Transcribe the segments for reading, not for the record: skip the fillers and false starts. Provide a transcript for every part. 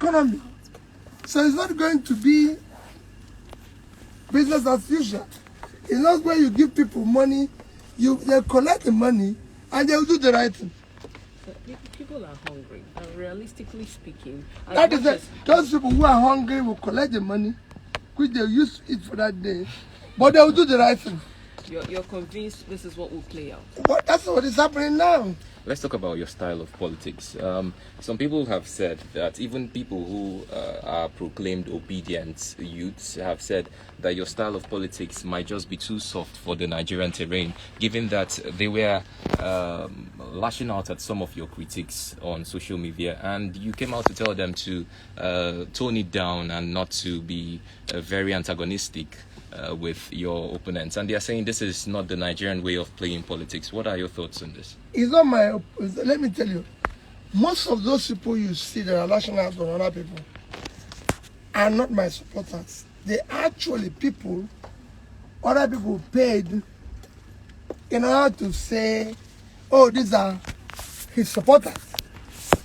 economy. So it's not going to be business as usual. It's not where you give people money, they collect the money and they'll do the right thing. People are hungry, and realistically speaking, that is it. Those people who are hungry will collect the money, which they use it for that day, but they will do the right thing. You're convinced this is what will play out? But that's what is happening now. Let's talk about your style of politics. Some people have said that even people who are proclaimed obedient youths have said that your style of politics might just be too soft for the Nigerian terrain, given that they were lashing out at some of your critics on social media, and you came out to tell them to tone it down and not to be very antagonistic with your opponents. And they are saying this is not the Nigerian way of playing politics. What are your thoughts on this? It's not my... Let me tell you, most of those people you see that are lashing out on other people are not my supporters. They actually people, other people paid in order to say, oh, these are his supporters.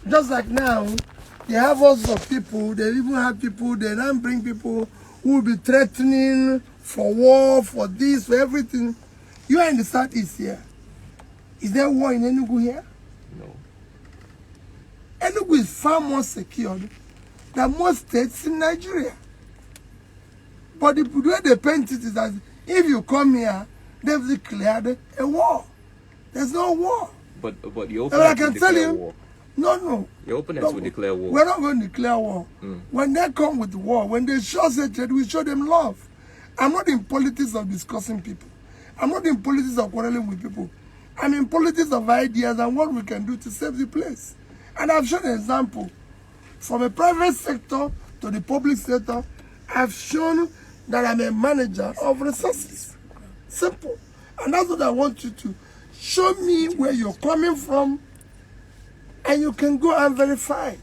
Just like now, they have lots of people, they even have people, they don't bring people who will be threatening for war, for this, for everything. You are in the southeast here. Is there war in Enugu here? No. Enugu is far more secured than most states in Nigeria. But the way they paint it is that if you come here, they've declared a war. There's no war. But your opponents will declare war. No. Your opponents will declare war. We're not going to declare war. When they come with war, when they show us hatred, we show them love. I'm not in politics of discussing people. I'm not in politics of quarreling with people. I'm in politics of ideas and what we can do to save the place. And I've shown an example. From a private sector to the public sector, I've shown that I'm a manager of resources. Simple. And that's what I want you to show me where you're coming from, and you can go and verify.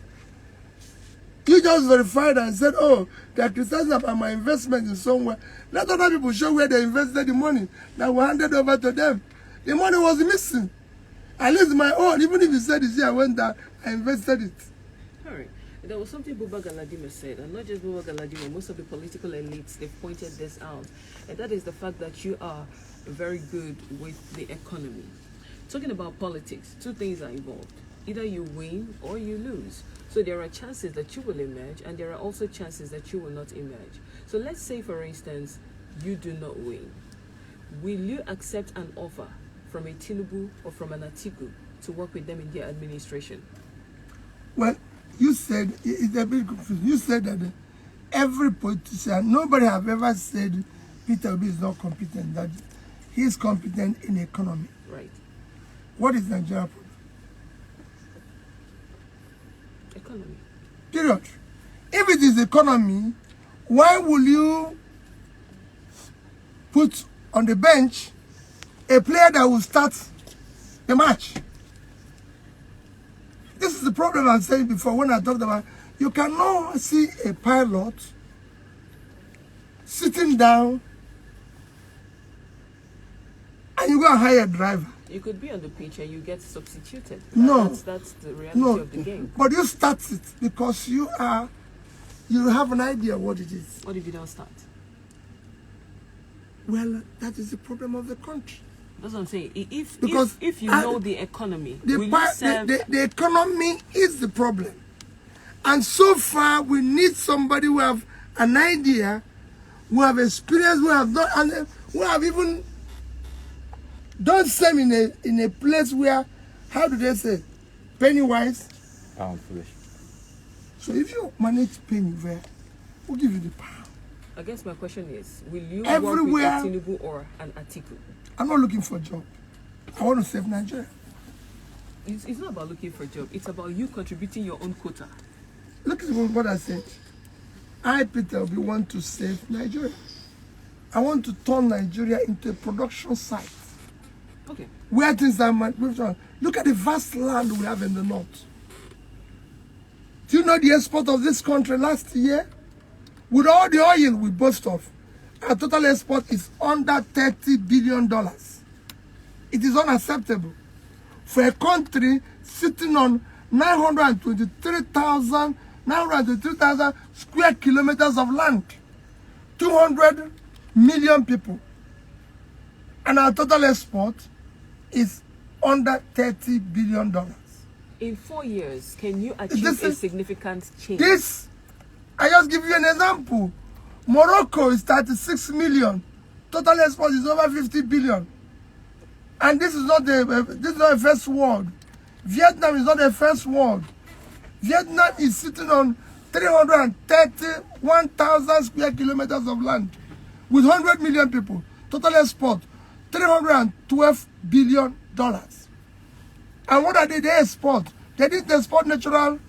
You just verified and said, oh, they're criticizing about my investment in somewhere. Let other people show where they invested the money that were handed over to them. The money was missing. At least my own, even if you said this year I went there, I invested it. All right. There was something Buba Galadima said, and not just Buba Galadima, most of the political elites, they've pointed this out. And that is the fact that you are very good with the economy. Talking about politics, two things are involved. Either you win or you lose. So there are chances that you will emerge, and there are also chances that you will not emerge. So let's say, for instance, you do not win. Will you accept an offer from a Tinubu or from an Atiku to work with them in their administration? Well, you said, it's a bit confusing. You said that every politician, nobody have ever said Peter Obi is not competent, that he is competent in economy. Right. What is Nigeria problem? Economy. Period. If it is economy, why will you put on the bench a player that will start the match? This is the problem I'm saying before when I talked about, you cannot see a pilot sitting down and you go and hire a driver. You could be on the pitch and you get substituted. No. That's the reality of the game. But you start it because you have an idea what it is. What if you don't start? Well, that is the problem of the country. That's what I'm saying. If you know the economy, the economy is the problem. And so far, we need somebody who have an idea, who have experience, who have done, and who have even done same in a place where, how do they say, penny wise, pound foolish. So if you manage penny where, who give you the pound? I guess my question is, will you everywhere, work with a Tinubu or an Atiku? I'm not looking for a job. I want to save Nigeria. It's not about looking for a job. It's about you contributing your own quota. Look at what I said. I, Peter Obi, want to save Nigeria. I want to turn Nigeria into a production site. Okay. Where things are manufactured. Look at the vast land we have in the north. Do you know the export of this country last year? With all the oil we boast of, our total export is under $30 billion. It is unacceptable for a country sitting on 923,000 923,000 square kilometers of land. 200 million people. And our total export is under $30 billion. In 4 years, can you achieve a significant change? I just give you an example. Morocco is 36 million. Total export is over 50 billion. And this is not a first world. Vietnam is not a first world. Vietnam is sitting on 331,000 square kilometers of land with 100 million people. Total export, $312 billion. And what did they export? They didn't export natural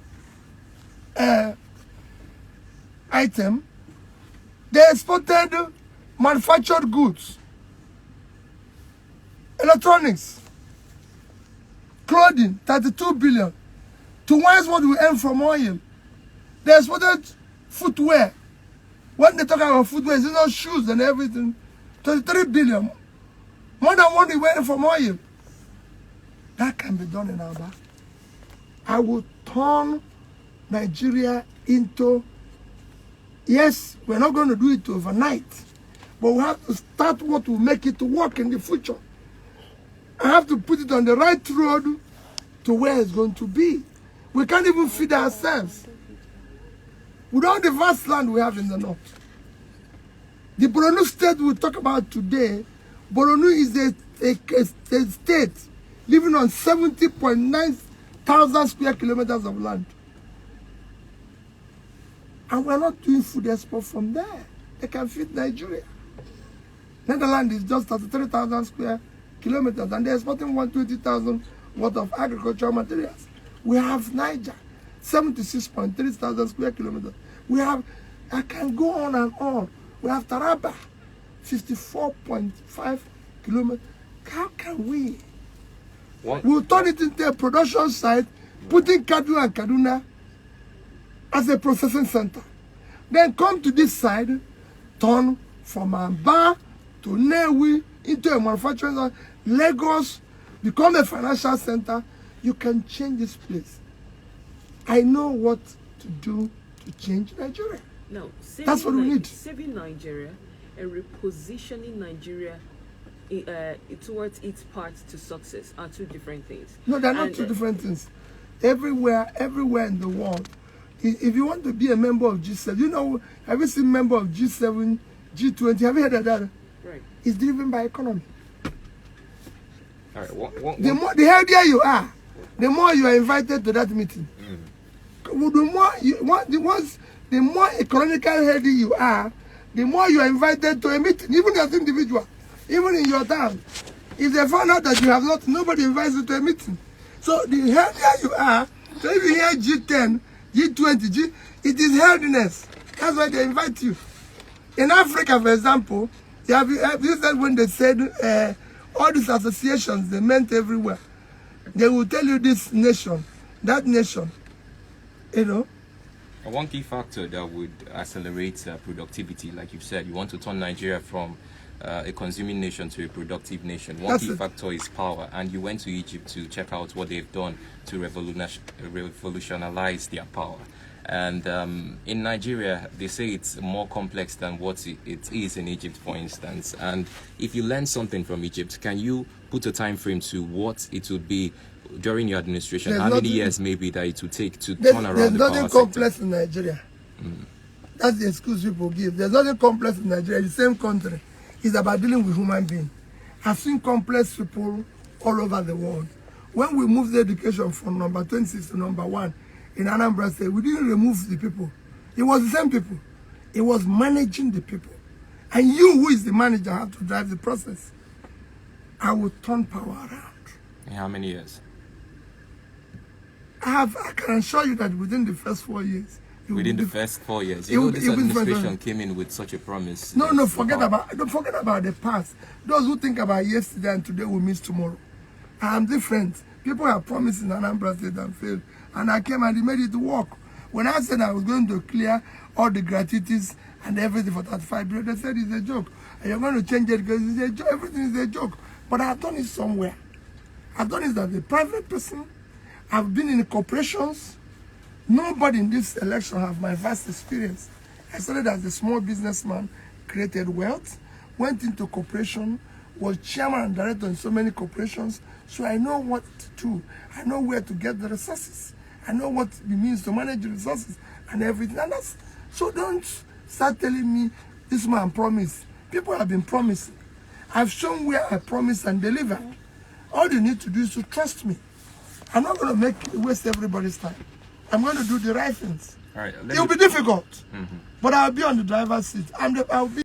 item. They exported manufactured goods, electronics, clothing, 32 billion. Twice what we earn from oil. They exported footwear. When they talk about footwear, it's not shoes and everything. 23 billion. More than what we earn from oil. That can be done in Aba. I will turn Nigeria into, yes, we're not going to do it overnight, but we have to start what will make it to work in the future. I have to put it on the right road to where it's going to be. We can't even feed ourselves. With all the vast land we have in the north. The Borno state we'll talk about today, Borno is a state living on 70.9 thousand square kilometers of land. And we're not doing food export from there. They can feed Nigeria. Netherlands is just 33,000 square kilometers and they're exporting 120,000 worth of agricultural materials. We have Niger, 76.3 thousand square kilometers. We have, I can go on and on. We have Taraba, 54.5 kilometers. How can we? We'll turn it into a production site, putting Kaduna and Kaduna as a processing center. Then come to this side, turn from Aba to Newi into a manufacturing center. Lagos, become a financial center. You can change this place. I know what to do to change Nigeria. No, that's what we need. Saving Nigeria and repositioning Nigeria towards its path to success are two different things. No, they're not two different things. Everywhere in the world, if you want to be a member of G7, you know, have you seen member of G7, G20? Have you heard of that? Right. It's driven by economy. All right. The healthier you are, the more you are invited to that meeting. The more economically healthy you are, the more you are invited to a meeting, even as an individual, even in your town. If they find out that you have not, nobody invites you to a meeting. So the healthier you are, so if you hear G10, G20, it is healthiness. That's why they invite you. In Africa, for example, have you said when they said all these associations, they meant everywhere. They will tell you this nation, that nation, you know. One key factor that would accelerate productivity, like you said, you want to turn Nigeria from a consuming nation to a productive nation. One key factor is power, and you went to Egypt to check out what they've done to revolutionize their power. And in Nigeria, they say it's more complex than what it is in Egypt, for instance. And if you learn something from Egypt, can you put a time frame to what it would be during your administration? How many years maybe that it would take to turn around the power sector? There's nothing complex in Nigeria. That's the excuse people give. There's nothing complex in Nigeria. It's the same country. It's about dealing with human beings. I've seen complex people all over the world. When we moved the education from number 26 to number 1 in Anambra State, we didn't remove the people. It was the same people. It was managing the people. And you, who is the manager, have to drive the process. I will turn power around. In how many years? I can assure you that within the first 4 years. Within the first 4 years, you know, this administration came in with such a promise. No, forget about the past. Those who think about yesterday and today will miss tomorrow. I am different. People have promised in Anambra State and failed, and I came and they made it work. When I said I was going to clear all the gratuities and everything for 35 billion, they said it's a joke. And you're going to change it because it's a joke. Everything is a joke. But I've done it somewhere. I've done it as a private person. I've been in corporations. Nobody in this election have my vast experience. I started as a small businessman, created wealth, went into corporation, was chairman and director in so many corporations, so I know what to do. I know where to get the resources. I know what it means to manage the resources and everything. And that's, so don't start telling me this man promised. People have been promising. I've shown where I promise and deliver. All you need to do is to trust me. I'm not going to waste everybody's time. I'm going to do the right things. All right, It'll be difficult, but I'll be on the driver's seat. I'll be